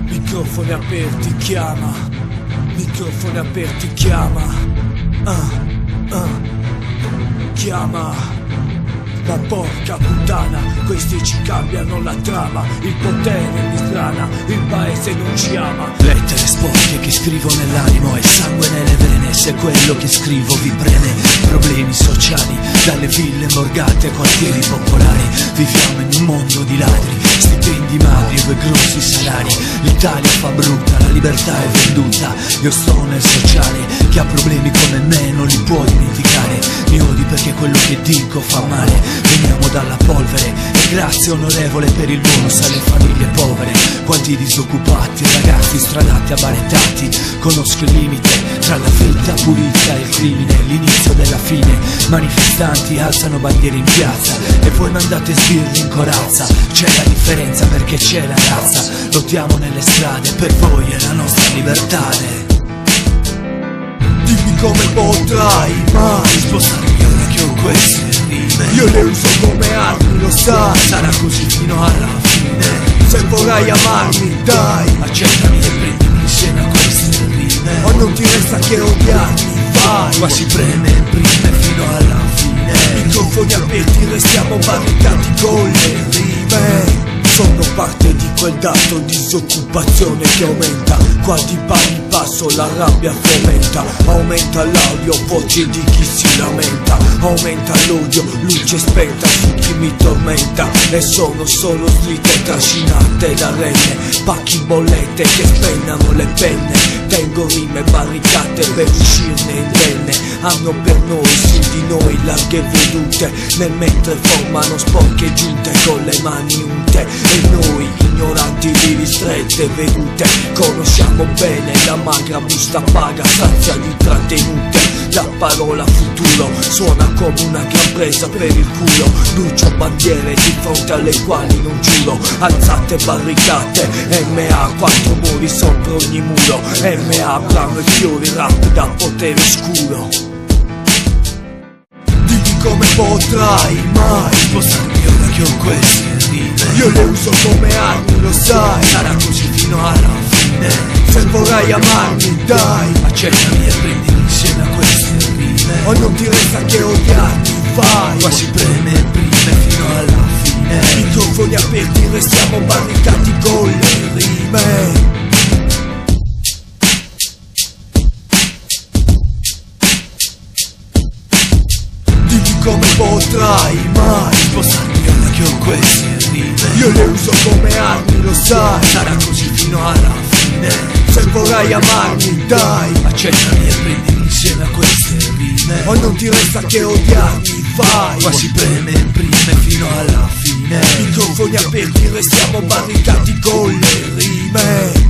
Microfoni aperti chiama, microfoni aperti chiama, chiama. Ma porca puttana, questi ci cambiano la trama, il potere mi strana, il paese non ci ama. Lettere sporche che scrivo nell'animo e sangue nelle vene, se quello che scrivo vi preme. Problemi sociali, dalle ville morgate ai quartieri popolari. Viviamo in un mondo di ladri, stipendi magri e grossi salari. L'Italia fa brutta, la libertà è venduta. Io sto nel sociale, chi ha problemi come me non li può dimenticare. Mi odi perché quello che dico fa male. Veniamo dalla polvere e grazie onorevole per il bonus alle famiglie povere. Quanti disoccupati, ragazzi stradati, abbarettati. Conosco il limite tra la vita pulita e il crimine, l'inizio della fine. Manifestanti alzano bandiere in piazza e voi mandate sbirri in corazza. C'è la differenza perché c'è la razza. Lottiamo nelle strade, per voi è la nostra libertà. Dimmi come potrai mai spostarmi ora che ho queste rime. Io le uso come armi, lo sai. Sarà così fino alla fine. Se vorrai amarmi, dai, accettami e prendimi insieme a queste rime. O non ti resta che odiarmi, vai. Qua si preme fino alla fine. Microfoni aperti, restiamo barricati con le rime. Sono parte di quel dato disoccupazione che aumenta. Qua di pari passo la rabbia fomenta. Aumenta l'audio, voce di chi si lamenta. Aumenta l'odio, luce spenta su chi mi tormenta. E sono solo slitte trascinate da renne. Pacchi bollette che spennano le penne. Tengo rime barricate per uscirne indenne. Hanno per noi, su di noi, larghe vedute. Nel mentre formano sporche giunte con le mani unte. E noi, ignoranti di ristrette vedute, conosciamo bene la magra busta paga, sazia di trattenute. La parola futuro suona come una gran presa per il culo. Brucio bandiere di fronte alle quali non giuro. Alzate barricate, MA, quattro muri sopra ogni muro. MA, brano e fiori, rap da potere scuro. Dimmi come potrai mai spostarmi ora che ho queste rime. Io le uso come armi, lo sai. Sarà così fino alla fine. Se vorrai amarmi, dai, accettami e prendimi insieme a queste rime. O non ti resta che odiarmi, vai. Qua si preme fino alla fine. Microfoni aperti, restiamo barricati con le rime. Come potrai mai spostarmi ora che ho queste rime. Io le uso come armi, lo sai. Sarà così fino alla fine. Se vorrai amarmi, dai, accettami e prendimi insieme a queste rime. O non ti resta che odiarmi, vai. Qua si preme fino alla fine. Microfoni aperti, restiamo barricati con le rime.